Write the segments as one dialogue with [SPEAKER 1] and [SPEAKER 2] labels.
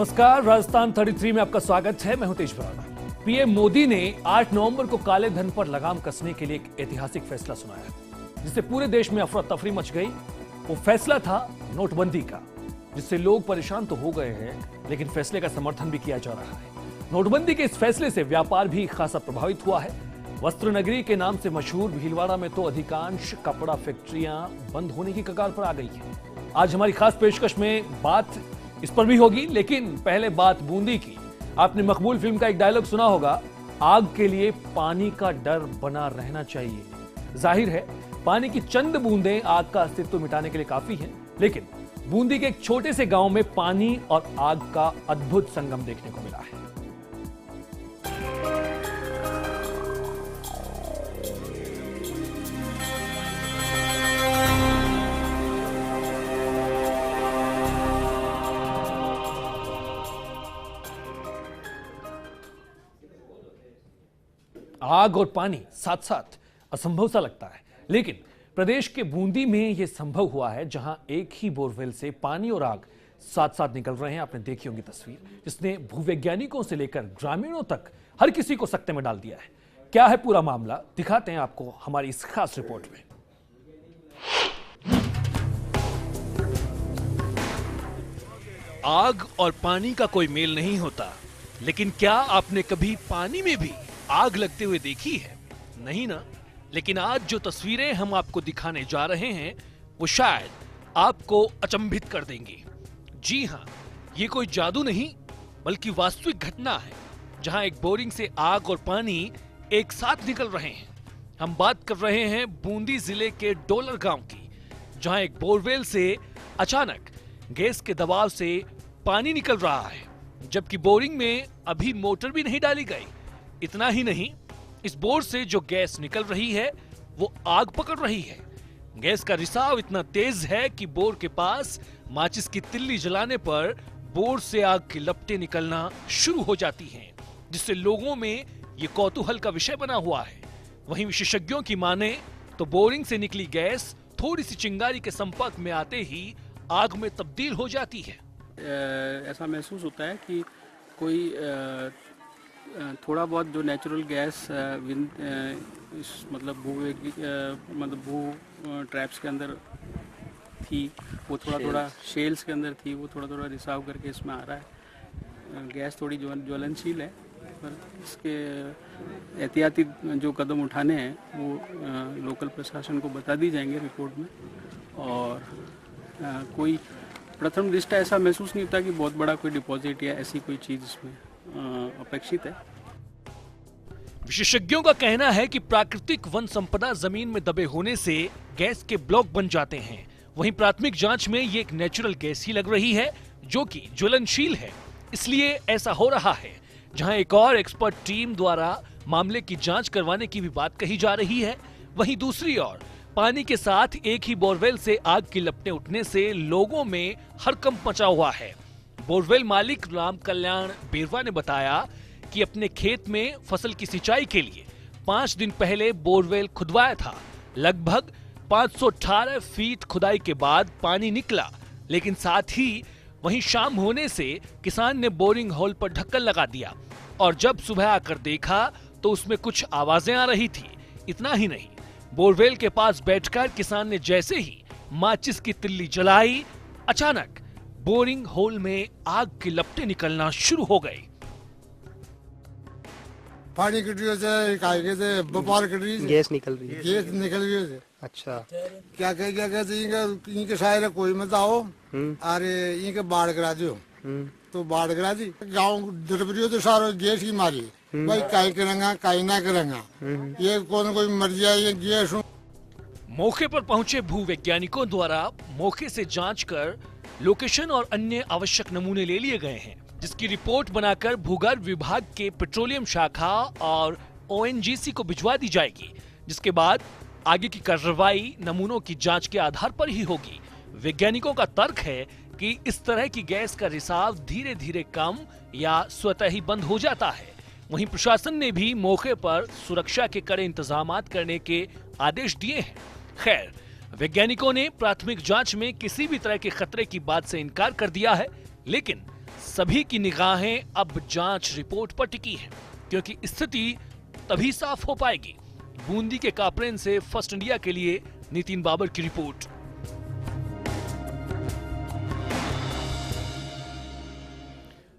[SPEAKER 1] नमस्कार, राजस्थान 33 में आपका स्वागत है। मैं हूं तेज बराड़ा। पीएम मोदी ने 8 नवंबर को काले धन पर लगाम कसने के लिए एक ऐतिहासिक फैसला सुनाया, जिससे पूरे देश में अफरा तफरी मच गई। वो फैसला था नोटबंदी का, जिससे लोग परेशान तो हो गए हैं, लेकिन फैसले का समर्थन भी किया जा रहा है। नोटबंदी के इस फैसले से व्यापार भी खासा प्रभावित हुआ है। वस्त्र नगरी के नाम से मशहूर भीलवाड़ा में तो अधिकांश कपड़ा फैक्ट्रियां बंद होने की कगार पर आ गई है। आज हमारी खास पेशकश में बात इस पर भी होगी, लेकिन पहले बात बूंदी की। आपने मकबूल फिल्म का एक डायलॉग सुना होगा, आग के लिए पानी का डर बना रहना चाहिए। जाहिर है, पानी की चंद बूंदें आग का अस्तित्व मिटाने के लिए काफी हैं, लेकिन बूंदी के एक छोटे से गांव में पानी और आग का अद्भुत संगम देखने को मिला है। आग और पानी साथ साथ असंभव सा लगता है, लेकिन प्रदेश के बूंदी में यह संभव हुआ है, जहां एक ही बोरवेल से पानी और आग साथ साथ निकल रहे हैं। आपने देखी होंगी तस्वीर, जिसने भूवैज्ञानिकों से लेकर ग्रामीणों तक हर किसी को सकते में डाल दिया है। क्या है पूरा मामला, दिखाते हैं आपको हमारी इस खास रिपोर्ट में। आग और पानी का कोई मेल नहीं होता, लेकिन क्या आपने कभी पानी में भी आग लगते हुए देखी है? नहीं ना। लेकिन आज जो तस्वीरें हम आपको दिखाने जा रहे हैं, वो शायद आपको अचंभित कर देंगी। जी हां, ये कोई जादू नहीं, बल्कि वास्तविक घटना है, जहां एक बोरिंग से आग और पानी एक साथ निकल रहे हैं। हम बात कर रहे हैं बूंदी जिले के डोलर गांव की, जहां एक बोरवेल से अचानक गैस के दबाव से पानी निकल रहा है, जबकि बोरिंग में अभी मोटर भी नहीं डाली गई। इतना ही नहीं, इस बोर से जो गैस निकल रही है वो आग पकड़ रही है। गैस का रिसाव इतना तेज है कि बोर के पास माचिस की तिल्ली जलाने पर बोर से आग की लपटें निकलना शुरू हो जाती हैं, जिससे लोगों में ये कौतूहल का विषय बना हुआ है। वहीं विशेषज्ञों की माने तो बोरिंग से निकली गैस थोड़ी सी चिंगारी के संपर्क में आते ही आग में तब्दील हो जाती है।
[SPEAKER 2] ऐसा महसूस होता है कि कोई थोड़ा बहुत जो नेचुरल गैस मतलब भू ट्रैप्स के अंदर थी, वो थोड़ा शेल्स के अंदर थी, वो थोड़ा रिसाव करके इसमें आ रहा है। गैस थोड़ी ज्वलनशील है, पर इसके एहतियाती जो कदम उठाने हैं वो लोकल प्रशासन को बता दी जाएंगे रिपोर्ट में। और कोई प्रथम दृष्टया ऐसा महसूस नहीं होता कि बहुत बड़ा कोई डिपॉजिट या ऐसी कोई चीज़ इसमें अपेक्षित है।
[SPEAKER 1] विशेषज्ञों का कहना है कि प्राकृतिक वन संपदा जमीन में दबे होने से गैस के ब्लॉक बन जाते हैं। वहीं प्राथमिक जांच में ये एक नेचुरल गैस ही लग रही है, जो कि ज्वलनशील है, इसलिए ऐसा हो रहा है। जहां एक और एक्सपर्ट टीम द्वारा मामले की जांच करवाने की भी बात कही जा रही है, वहीं दूसरी ओर पानी के साथ एक ही बोरवेल से आग की लपटें उठने से लोगों में हड़कंप मचा हुआ है। बोरवेल मालिक राम कल्याण बेरवा ने बताया कि अपने खेत में फसल की सिंचाई के लिए 5 दिन पहले बोरवेल खुदवाया था। लगभग 518 फीट खुदाई के बाद पानी निकला, लेकिन साथ ही वहीं शाम होने से किसान ने बोरिंग होल पर ढक्कन लगा दिया, और जब सुबह आकर देखा तो उसमें कुछ आवाजें आ रही थी। इतना ही नहीं, बोरवेल के पास बैठकर किसान ने जैसे ही माचिस की तिल्ली जलाई, अचानक बोरिंग होल में आग की लपटें निकलना शुरू हो गई।
[SPEAKER 3] पानी कट रही है, बपार कट रही है,
[SPEAKER 4] गैस निकल रही है।
[SPEAKER 3] गैस निकल रही है।
[SPEAKER 4] अच्छा,
[SPEAKER 3] क्या कहते इनके शायर कोई मत आओ, अरे इनके बाढ़ करा दो, तो बाढ़ करा दी। गाँव दरबरियो तो सारो गैस ही मारी, भाई काई करेंगा काई ना करेंगा, ये कौन कोई मर जाए ये गैस।
[SPEAKER 1] मौके पर पहुंचे भूवैज्ञानिकों द्वारा मौके से जांच कर लोकेशन और अन्य आवश्यक नमूने ले लिए गए हैं, जिसकी रिपोर्ट बनाकर भूगर्भ विभाग के पेट्रोलियम शाखा और ओएनजीसी को भिजवा दी जाएगी, जिसके बाद आगे की कार्रवाई नमूनों की जांच के आधार पर ही होगी। वैज्ञानिकों का तर्क है कि इस तरह की गैस का रिसाव धीरे धीरे कम या स्वतः ही बंद हो जाता है। वहीं प्रशासन ने भी मौके पर सुरक्षा के कड़े इंतजामात करने के आदेश दिए हैं। खैर, वैज्ञानिकों ने प्राथमिक जांच में किसी भी तरह के खतरे की बात से इनकार कर दिया है, लेकिन सभी की निगाहें अब जांच रिपोर्ट पर टिकी हैं, क्योंकि स्थिति तभी साफ हो पाएगी। बूंदी के कापरेन से फर्स्ट इंडिया के लिए नितिन बाबर की रिपोर्ट।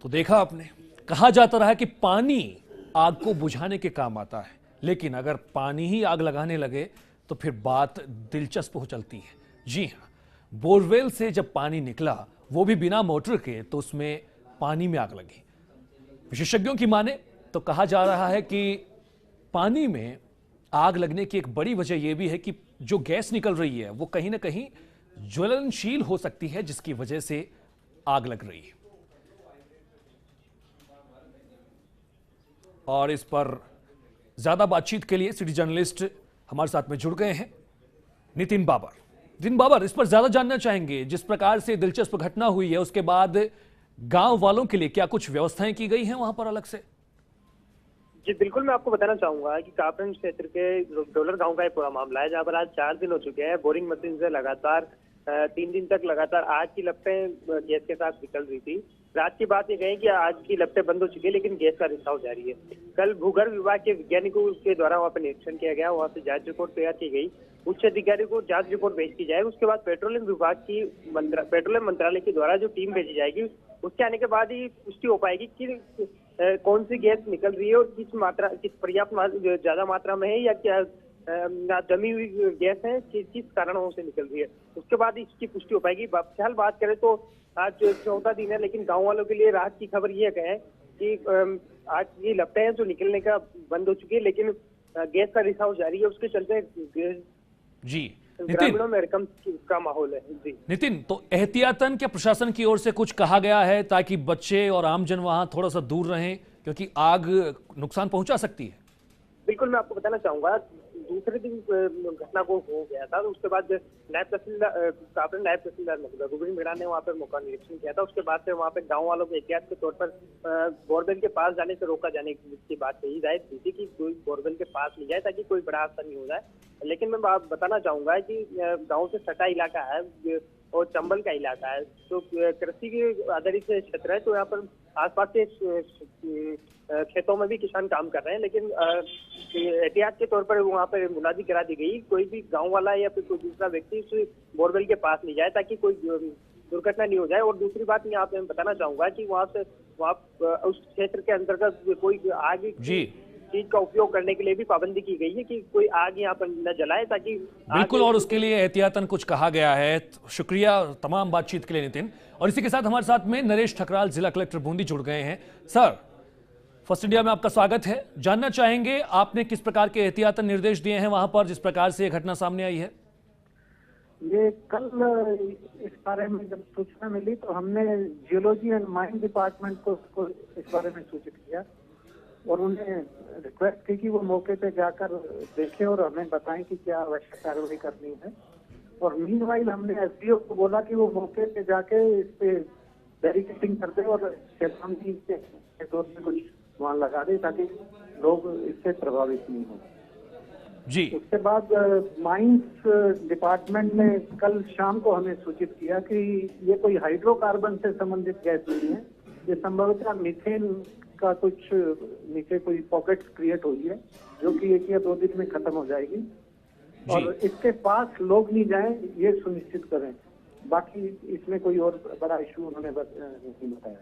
[SPEAKER 1] तो देखा आपने, कहा जाता रहा कि पानी आग को बुझाने के काम आता है, लेकिन अगर पानी ही आग लगाने लगे तो फिर बात दिलचस्प हो चलती है। जी हां, बोरवेल से जब पानी निकला, वो भी बिना मोटर के, तो उसमें पानी में आग लगी। विशेषज्ञों की माने तो कहा जा रहा है कि पानी में आग लगने की एक बड़ी वजह यह भी है कि जो गैस निकल रही है वो कहीं ना कहीं ज्वलनशील हो सकती है, जिसकी वजह से आग लग रही है। और इस पर ज्यादा बातचीत के लिए सिटी जर्नलिस्ट हमारे साथ में जुड़ गए हैं, नितिन बाबर। नितिन बाबर, इस पर ज्यादा जानना चाहेंगे। जिस प्रकार से दिलचस्प घटना हुई है, उसके बाद गांव वालों के लिए क्या कुछ व्यवस्थाएं की गई हैं वहां पर अलग से?
[SPEAKER 4] जी बिल्कुल, मैं आपको बताना चाहूंगा कि कापरेन क्षेत्र के डोलर गांव का ये पूरा मामला है, जहां पर आज 4 दिन हो चुके हैं। बोरिंग मशीन से लगातार 3 दिन तक लगातार आग की लपटें गैस के साथ निकल रही थी। रात की बात ये कहें कि आज की लपटें बंद हो चुकी है, लेकिन गैस का रिसाव जारी है। कल भूगर्भ विभाग के वैज्ञानिकों के द्वारा वहाँ पर निरीक्षण किया गया, वहाँ से जांच रिपोर्ट तैयार की गई, उच्च अधिकारी को जांच रिपोर्ट भेज दी जाएगी। उसके बाद पेट्रोलियम विभाग की पेट्रोलियम मंत्रालय के द्वारा जो टीम भेजी जाएगी, उसके आने के बाद ही पुष्टि हो पाएगी कि कौन सी गैस निकल रही है और किस पर्याप्त ज्यादा मात्रा में है या क्या जमी हुई गैस है, किस कारणों से निकल रही है। उसके बाद इसकी पुष्टि हो पाएगी। फिलहाल बात करें तो आज 14 दिन है, लेकिन गांव वालों के लिए राहत की खबर ये है कि आज ये लपटें हैं जो निकलने का बंद हो चुकी है, लेकिन गैस का रिसाव जारी है। उसके चलते
[SPEAKER 1] जी
[SPEAKER 4] ग्रामीणों में रकम का माहौल है। जी
[SPEAKER 1] नितिन, तो एहतियातन क्या प्रशासन की ओर से कुछ कहा गया है ताकि बच्चे और आमजन वहां थोड़ा सा दूर रहें, क्योंकि आग नुकसान पहुंचा सकती है?
[SPEAKER 4] बिल्कुल, मैं आपको बताना चाहूंगा, दूसरे दिन घटना को हो गया था, तो उसके बाद नायब तहसीलदार गोविंद मीणा ने वहाँ पर मौका निरीक्षण किया था। उसके बाद से वहाँ पे गांव वालों को एहतियात के तौर पर बोरवेल के पास जाने से रोका जाने की बात कही जाए थी कि कोई बोरवेल के पास नहीं जाए ताकि कोई बड़ा हादसा नहीं हो जाए। लेकिन मैं बताना चाहूंगा कि गाँव से सटा इलाका है और चंबल का इलाका है, तो कृषि के आधारित क्षेत्र है, तो यहाँ पर आसपास के खेतों में भी किसान काम कर रहे हैं, लेकिन एहतियात के तौर पर वहाँ पर मुनादी करा दी गई, कोई भी गांव वाला या फिर कोई दूसरा व्यक्ति उस बोरवेल के पास नहीं जाए ताकि कोई दुर्घटना नहीं हो जाए। और दूसरी बात यहाँ पे मैं बताना चाहूंगा कि वहाँ उस क्षेत्र के अंतर्गत कोई आगे चीज का उपयोग करने के लिए भी पाबंदी की गई है कि कोई आग यहाँ पर न जलाए, ताकि
[SPEAKER 1] बिल्कुल, और उसके लिए एहतियातन कुछ कहा गया है। शुक्रिया तमाम बातचीत के लिए नितिन। और इसी के साथ हमारे साथ में नरेश ठकराल, जिला कलेक्टर बूंदी, जुड़ गए हैं। सर, फर्स्ट इंडिया में आपका स्वागत है। जानना चाहेंगे आपने किस प्रकार के एहतियातन निर्देश दिए हैं वहां पर जिस प्रकार से यह घटना सामने आई है?
[SPEAKER 5] ये कल इस बारे में जब सूचना मिली तो हमने जियोलॉजी एंड माइन डिपार्टमेंट को इस बारे में सूचित किया और उन्हें रिक्वेस्ट की कि वो मौके पे जाकर देखें और हमें बताएं कि क्या आवश्यक कार्रवाई करनी है। और मीनवाइल हमने एसडीओ को बोला कि वो मौके पे जाके इस पे बैरिकेडिंग कर दे और चेतावनी के तौर पे कुछ वहाँ लगा दे ताकि लोग इससे प्रभावित नहीं हो।
[SPEAKER 1] जी।
[SPEAKER 5] उसके बाद माइंस डिपार्टमेंट ने कल शाम को हमें सूचित किया कि ये कोई हाइड्रोकार्बन से संबंधित गैस नहीं है, ये संभवतः मीथेन का कुछ नीचे कोई पॉकेट क्रिएट हुई है जो कि 1 या 2 दिन में खत्म हो जाएगी और इसके पास लोग नहीं जाएं ये सुनिश्चित करें। बाकी इसमें कोई और बड़ा इशू उन्होंने नहीं बताया।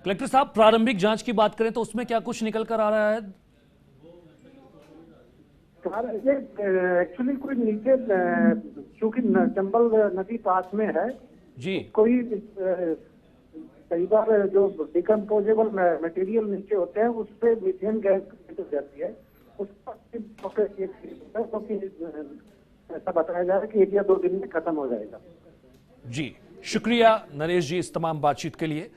[SPEAKER 1] कलेक्टर साहब, प्रारंभिक जांच की बात करें तो उसमें क्या कुछ निकल कर आ रहा है?
[SPEAKER 5] ये एक्चुअली कोई नीचे, चूंकि चंबल नदी पास में है
[SPEAKER 1] जी,
[SPEAKER 5] कोई कई बार जो डिकम्पोजेबल मटेरियल नीचे होते हैं उस पे मीथेन गैस जाती है, ऐसा बताया जा रहा है कि 1 या 2 दिन में खत्म हो जाएगा।
[SPEAKER 1] जी, शुक्रिया नरेश जी इस तमाम बातचीत के लिए।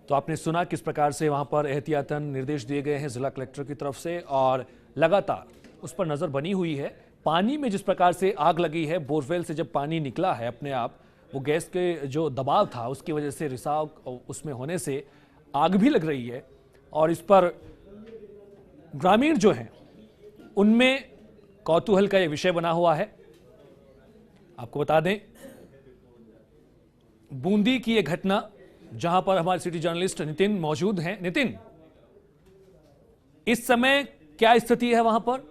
[SPEAKER 1] तो आपने सुना किस प्रकार से वहां पर एहतियातन निर्देश दिए गए हैं जिला कलेक्टर की तरफ से और लगातार उस पर नजर बनी हुई है। पानी में जिस प्रकार से आग लगी है, बोरवेल से जब पानी निकला है अपने आप, वो गैस के जो दबाव था उसकी वजह से रिसाव उसमें होने से आग भी लग रही है और इस पर ग्रामीण जो हैं उनमें कौतूहल का यह विषय बना हुआ है। आपको बता दें, बूंदी की यह घटना जहां पर हमारे सिटी जर्नलिस्ट नितिन मौजूद हैं। नितिन, इस समय क्या स्थिति है वहां पर?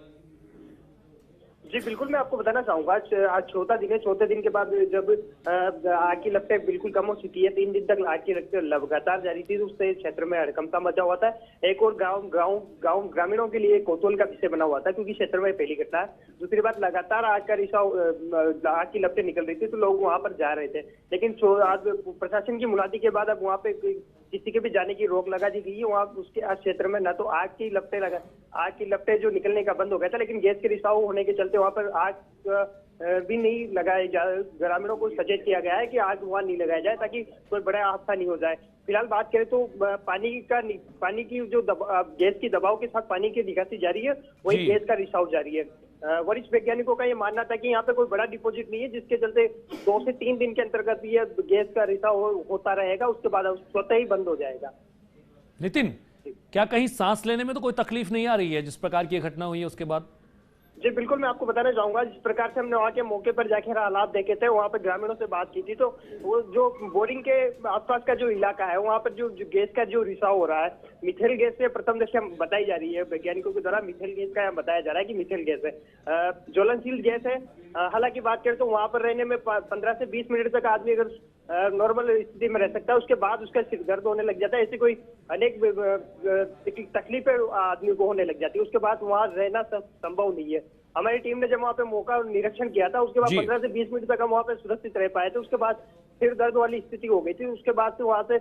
[SPEAKER 4] जी बिल्कुल, मैं आपको बताना चाहूंगा आज चौथा दिन है। चौथे दिन के बाद जब आग की लपटें बिल्कुल कम हो चुकी है, 3 दिन तक आग की लपटें लगातार जारी थी, तो उससे क्षेत्र में हड़कंप मचा हुआ था। एक और गांव ग्रामीणों के लिए कौतूहल का विषय बना हुआ था, क्योंकि क्षेत्र में पहली घटना है। दूसरी बात, लगातार आग का रिसाव, आग की लपटें निकल रही थी, तो लोग वहां पर जा रहे थे। लेकिन आज प्रशासन की मुनादी के बाद अब वहां पे किसी के भी जाने की रोक लगा दी गई है। वहाँ उसके आज क्षेत्र में न तो आग की लपटें जो निकलने का बंद हो गया था, लेकिन गैस के रिसाव होने के चलते वहाँ पर आग भी नहीं लगाए जा। ग्रामीणों को सचेत किया गया है कि आग वहाँ नहीं लगाया जाए, ताकि कोई बड़ा हादसा नहीं हो जाए। फिलहाल बात करें तो पानी की जो गैस की दबाव के साथ पानी की निकासी जारी है, वही गैस का रिसाव जारी है। वरिष्ठ वैज्ञानिकों का ये मानना था कि यहाँ पे कोई बड़ा डिपॉजिट नहीं है, जिसके चलते 2 से 3 दिन के अंतर्गत ये गैस का रिसाव होता रहेगा, उसके बाद स्वतः ही बंद हो जाएगा।
[SPEAKER 1] नितिन, क्या कहीं सांस लेने में तो कोई तकलीफ नहीं आ रही है जिस प्रकार की घटना हुई है उसके बाद?
[SPEAKER 4] जी बिल्कुल, मैं आपको बताना चाहूंगा, जिस प्रकार से हमने वहाँ के मौके पर जाकर हालात देखे थे, वहाँ पर ग्रामीणों से बात की थी, तो वो जो बोरिंग के आसपास का जो इलाका है, वहाँ पर जो गैस का जो रिसाव हो रहा है, मिथेल गैस से प्रथम दृष्टया बताई जा रही है। वैज्ञानिकों के द्वारा मिथेल गैस का बताया जा रहा है कि मिथेल गैस है, ज्वलनशील गैस है। हालांकि बात करें तो वहाँ पर रहने में 15 से 20 मिनट तक आदमी अगर नॉर्मल स्थिति में रह सकता है, उसके बाद उसका सिर दर्द होने लग जाता है। ऐसी कोई अनेक तकलीफें आदमी को होने लग जाती है, उसके बाद वहाँ रहना संभव नहीं है। हमारी टीम ने जब वहाँ पे मौका निरीक्षण किया था, उसके बाद 15 से 20 मिनट तक हम वहाँ पे सुरक्षित रह पाए थे। उसके बाद सिर दर्द वाली स्थिति हो गई थी। उसके बाद से वहाँ से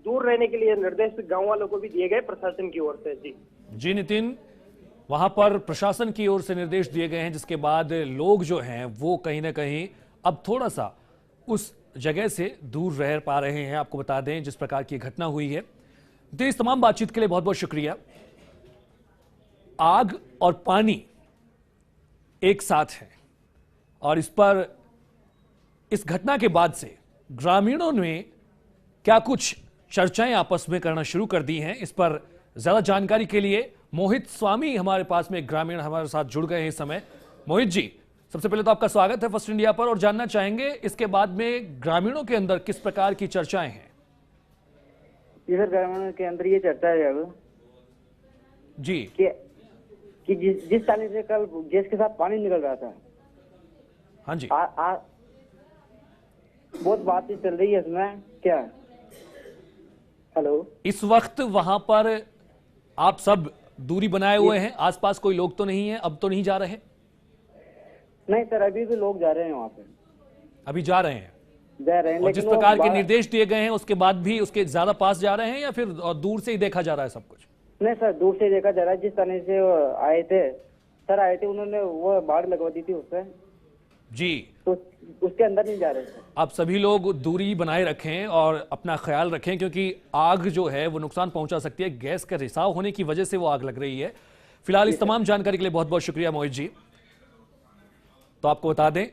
[SPEAKER 4] दूर रहने के लिए निर्देश गाँव वालों को भी दिए गए प्रशासन की ओर से। जी
[SPEAKER 1] नितिन, वहां पर प्रशासन की ओर से निर्देश दिए गए हैं, जिसके बाद लोग जो हैं वो कहीं ना कहीं अब थोड़ा सा उस जगह से दूर रह पा रहे हैं। आपको बता दें जिस प्रकार की घटना हुई है। तो इस तमाम बातचीत के लिए बहुत बहुत शुक्रिया। आग और पानी एक साथ है और इस घटना के बाद से ग्रामीणों ने क्या कुछ चर्चाएं आपस में करना शुरू कर दी हैं, इस पर ज्यादा जानकारी के लिए मोहित स्वामी हमारे पास में ग्रामीण हमारे साथ जुड़ गए हैं इस समय। मोहित जी, सबसे पहले तो आपका स्वागत है फर्स्ट इंडिया पर, और जानना चाहेंगे इसके बाद में ग्रामीणों के अंदर किस प्रकार की चर्चाएं हैं?
[SPEAKER 6] इधर ग्रामीणों के अंदर ये चर्चा है अब
[SPEAKER 1] जी
[SPEAKER 6] कि जिस ताली से कल गैस के साथ पानी निकल रहा था,
[SPEAKER 1] हाँ जी,
[SPEAKER 6] बहुत बातचीत चल रही है इसमें। क्या हेलो,
[SPEAKER 1] इस वक्त वहां पर आप सब दूरी बनाए हुए हैं, आसपास कोई लोग तो नहीं है, अब तो नहीं जा रहे?
[SPEAKER 6] नहीं सर, अभी भी लोग जा रहे हैं वहाँ पे,
[SPEAKER 1] अभी जा रहे हैं। और जिस
[SPEAKER 6] लेकिन
[SPEAKER 1] प्रकार के निर्देश दिए गए हैं उसके बाद भी उसके ज्यादा पास जा रहे हैं या फिर दूर से ही देखा जा रहा है सब कुछ?
[SPEAKER 6] नहीं सर, दूर से देखा जा रहा है। जिस तरह से आए थे उन्होंने वो बाढ़ लगवा दी थी उससे
[SPEAKER 1] जी,
[SPEAKER 6] तो उसके अंदर नहीं जा रहे थे।
[SPEAKER 1] आप सभी लोग दूरी बनाए रखें और अपना ख्याल रखें, क्योंकि आग जो है वो नुकसान पहुंचा सकती है। गैस का रिसाव होने की वजह से वो आग लग रही है। फिलहाल इस तमाम जानकारी के लिए बहुत बहुत शुक्रिया मोहित जी। तो आपको बता दें,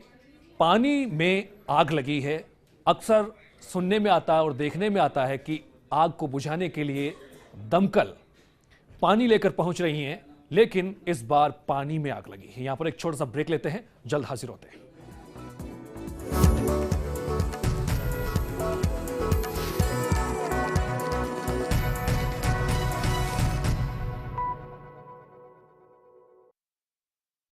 [SPEAKER 1] पानी में आग लगी है। अक्सर सुनने में आता है और देखने में आता है कि आग को बुझाने के लिए दमकल पानी लेकर पहुंच रही हैं, लेकिन इस बार पानी में आग लगी है। यहां पर एक छोटा सा ब्रेक लेते हैं, जल्द हाजिर होते हैं।